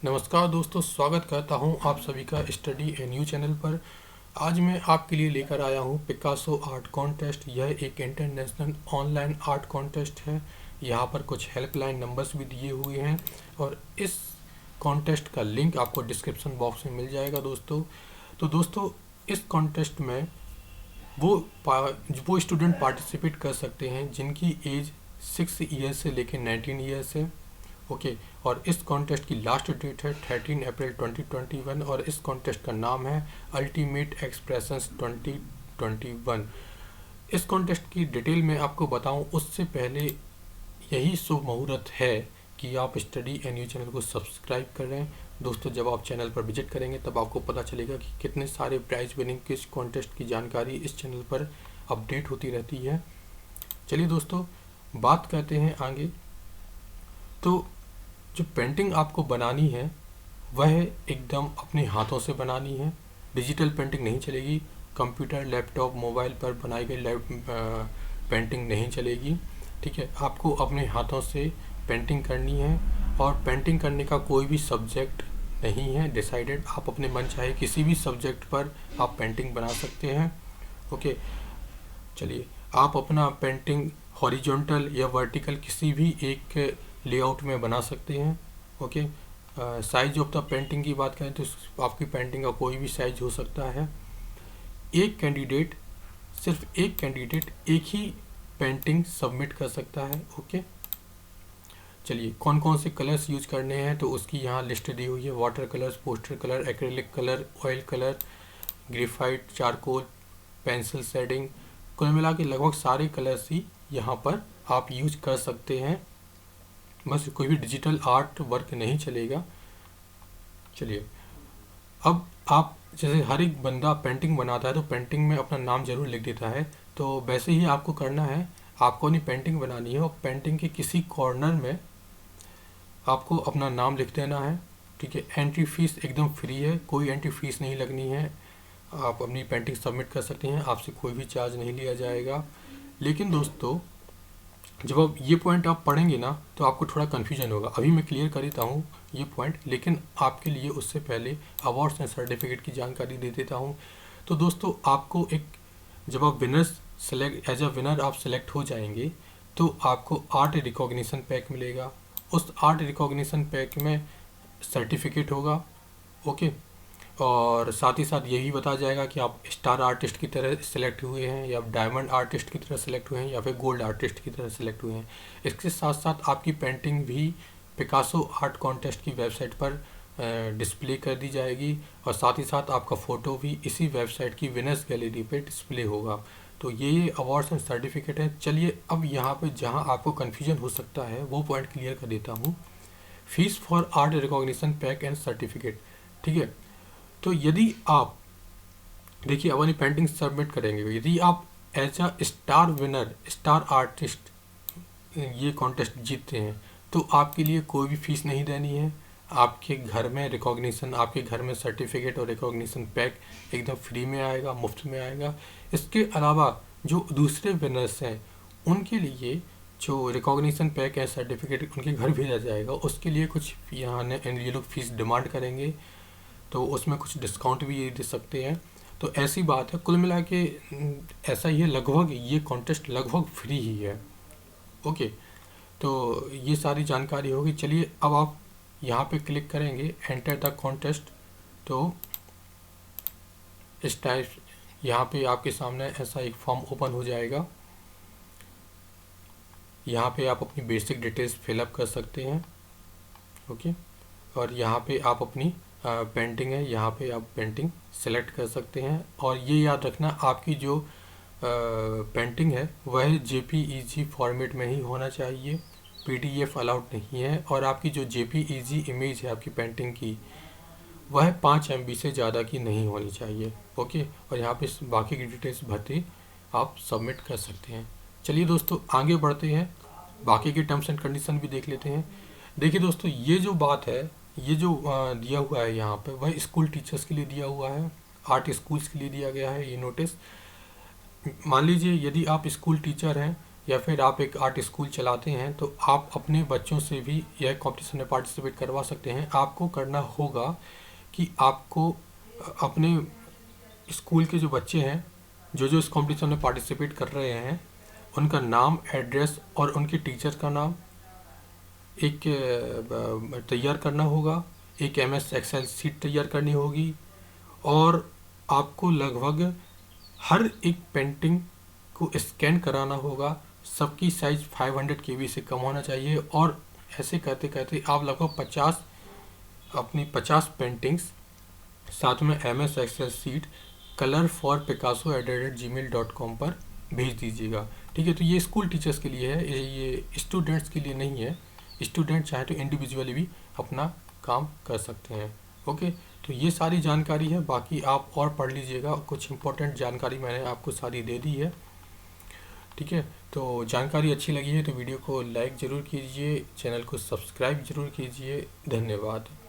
नमस्कार दोस्तों, स्वागत करता हूं आप सभी का स्टडी ए न्यू चैनल पर। आज मैं आपके लिए लेकर आया हूं पिकासो आर्ट कॉन्टेस्ट। यह एक इंटरनेशनल ऑनलाइन आर्ट कॉन्टेस्ट है। यहां पर कुछ हेल्पलाइन नंबर्स भी दिए हुए हैं और इस कॉन्टेस्ट का लिंक आपको डिस्क्रिप्शन बॉक्स में मिल जाएगा दोस्तों। तो दोस्तों, इस कॉन्टेस्ट में वो स्टूडेंट पार्टिसिपेट कर सकते हैं जिनकी एज 6 ईयर्स से लेकर 19 ईयर्स है। ओके, और इस कॉन्टेस्ट की लास्ट डेट है 13 अप्रैल 2021 और इस कॉन्टेस्ट का नाम है अल्टीमेट एक्सप्रेशंस 2021। इस कॉन्टेस्ट की डिटेल में आपको बताऊं उससे पहले यही शुभ मुहूर्त है कि आप स्टडी ए न्यू चैनल को सब्सक्राइब करें। दोस्तों, जब आप चैनल पर विजिट करेंगे तब आपको पता चलेगा कि कितने सारे प्राइज विनिंग किस कॉन्टेस्ट की जानकारी इस चैनल पर अपडेट होती रहती है। चलिए दोस्तों, बात करते हैं आगे। तो जो पेंटिंग आपको बनानी है वह एकदम अपने हाथों से बनानी है। डिजिटल पेंटिंग नहीं चलेगी। कंप्यूटर, लैपटॉप, मोबाइल पर बनाई गई पेंटिंग नहीं चलेगी। ठीक है, आपको अपने हाथों से पेंटिंग करनी है और पेंटिंग करने का कोई भी सब्जेक्ट नहीं है डिसाइडेड। आप अपने मन चाहे किसी भी सब्जेक्ट पर आप पेंटिंग बना सकते हैं। ओके, चलिए, आप अपना पेंटिंग हॉरिजॉन्टल या वर्टिकल किसी भी एक लेआउट में बना सकते हैं। Okay, size of the painting की बात करें तो आपकी पेंटिंग का कोई भी साइज हो सकता है। सिर्फ एक कैंडिडेट एक ही पेंटिंग सबमिट कर सकता है। ओके, चलिए, कौन कौन से कलर्स यूज करने हैं तो उसकी यहाँ लिस्ट दी हुई है। Water colours, poster colour, acrylic colour, oil colour, graphite, charcoal, pencil shading, कुल मिला के लगभग सारे कलर्स ही यहाँ पर आप यूज कर सकते हैं। बस कोई भी डिजिटल आर्ट वर्क नहीं चलेगा। चलिए, अब आप जैसे हर एक बंदा पेंटिंग बनाता है तो पेंटिंग में अपना नाम जरूर लिख देता है, तो वैसे ही आपको करना है। आपको अपनी पेंटिंग बनानी है और पेंटिंग के किसी कॉर्नर में आपको अपना नाम लिख देना है। ठीक है, एंट्री फीस एकदम फ्री है, कोई एंट्री फीस नहीं लगनी है। आप अपनी पेंटिंग सबमिट कर सकते हैं, आपसे कोई भी चार्ज नहीं लिया जाएगा। लेकिन दोस्तों, जब आप ये पॉइंट आप पढ़ेंगे ना तो आपको थोड़ा कन्फ्यूजन होगा। अभी मैं क्लियर कर देता हूँ ये पॉइंट, लेकिन आपके लिए उससे पहले अवार्ड्स एंड सर्टिफिकेट की जानकारी दे देता हूँ। तो दोस्तों, आपको जब आप एज अ विनर आप सेलेक्ट हो जाएंगे तो आपको आर्ट रिकॉग्निशन पैक मिलेगा। उस आर्ट रिकॉग्निशन पैक में सर्टिफिकेट होगा। ओके, और साथ ही साथ यही बताया जाएगा कि आप स्टार आर्टिस्ट की तरह सेलेक्ट हुए हैं या डायमंड आर्टिस्ट की तरह सेलेक्ट हुए हैं या फिर गोल्ड आर्टिस्ट की तरह सेलेक्ट हुए हैं। इसके साथ साथ आपकी पेंटिंग भी पिकासो आर्ट कॉन्टेस्ट की वेबसाइट पर डिस्प्ले कर दी जाएगी और साथ ही साथ आपका फ़ोटो भी इसी वेबसाइट की विनर्स गैलरी पे डिस्प्ले होगा। तो ये अवार्ड्स एंड सर्टिफिकेट है। चलिए, अब यहाँ पे जहाँ आपको कन्फ्यूजन हो सकता है वो पॉइंट क्लियर कर देता हूँ। Fees for art recognition pack and certificate. ठीक है, तो यदि आप देखिए अपनी पेंटिंग सबमिट करेंगे, यदि आप as a star winner, star artist ये कॉन्टेस्ट जीतते हैं तो आपके लिए कोई भी फीस नहीं देनी है। आपके घर में रिकॉग्निशन, आपके घर में सर्टिफिकेट और रिकॉग्निशन पैक एकदम फ्री में आएगा, मुफ्त में आएगा। इसके अलावा जो दूसरे विनर्स हैं उनके लिए जो रिकॉग्निशन पैक है, सर्टिफिकेट उनके घर भेजा जाएगा। उसके लिए कुछ यहाँ ये लोग फीस डिमांड करेंगे, तो उसमें कुछ डिस्काउंट भी दे सकते हैं। तो ऐसी बात है, कुल मिला के ऐसा ही है। लगभग ये कॉन्टेस्ट लगभग फ्री ही है। ओके, तो ये सारी जानकारी होगी। चलिए, अब आप यहाँ पे क्लिक करेंगे एंटर द कॉन्टेस्ट, तो इस टाइप यहाँ पे आपके सामने ऐसा एक फॉर्म ओपन हो जाएगा। यहाँ पे आप अपनी बेसिक डिटेल्स फिलअप कर सकते हैं। ओके, और यहाँ पे आप अपनी पेंटिंग है, यहाँ पे आप पेंटिंग सेलेक्ट कर सकते हैं। और ये याद रखना, आपकी जो पेंटिंग है वह JPEG फॉर्मेट में ही होना चाहिए, PDF अलाउड नहीं है। और आपकी जो JPEG इमेज है आपकी पेंटिंग की वह 5 MB से ज़्यादा की नहीं होनी चाहिए। ओके, और यहाँ पे बाकी की डिटेल्स भरते आप सबमिट कर सकते हैं। चलिए दोस्तों, आगे बढ़ते हैं, बाकी के टर्म्स एंड कंडीशन भी देख लेते हैं। देखिए दोस्तों, ये जो बात है, ये जो दिया हुआ है यहाँ पे वह स्कूल टीचर्स के लिए दिया हुआ है, आर्ट स्कूल्स के लिए दिया गया है ये नोटिस। मान लीजिए यदि आप स्कूल टीचर हैं या फिर आप एक आर्ट स्कूल चलाते हैं तो आप अपने बच्चों से भी यह कंपटीशन में पार्टिसिपेट करवा सकते हैं। आपको करना होगा कि आपको अपने स्कूल के जो बच्चे हैं जो जो इस कंपटीशन में पार्टिसिपेट कर रहे हैं उनका नाम, एड्रेस और उनके टीचर का नाम एक तैयार करना होगा। एक MS एक्सेल शीट तैयार करनी होगी और आपको लगभग हर एक पेंटिंग को स्कैन कराना होगा। सबकी साइज 500 KB से कम होना चाहिए और ऐसे करते करते आप लगभग 50 पेंटिंग्स साथ में MS एक्सेल शीट colorforpicasso@gmail.com पर भेज दीजिएगा। ठीक है, तो ये स्कूल टीचर्स के लिए है, ये स्टूडेंट्स के लिए नहीं है। स्टूडेंट चाहे तो इंडिविजुअली भी अपना काम कर सकते हैं। ओके, तो ये सारी जानकारी है, बाकी आप और पढ़ लीजिएगा। कुछ इंपॉर्टेंट जानकारी मैंने आपको सारी दे दी है। ठीक है, तो जानकारी अच्छी लगी है तो वीडियो को लाइक ज़रूर कीजिए, चैनल को सब्सक्राइब ज़रूर कीजिए। धन्यवाद।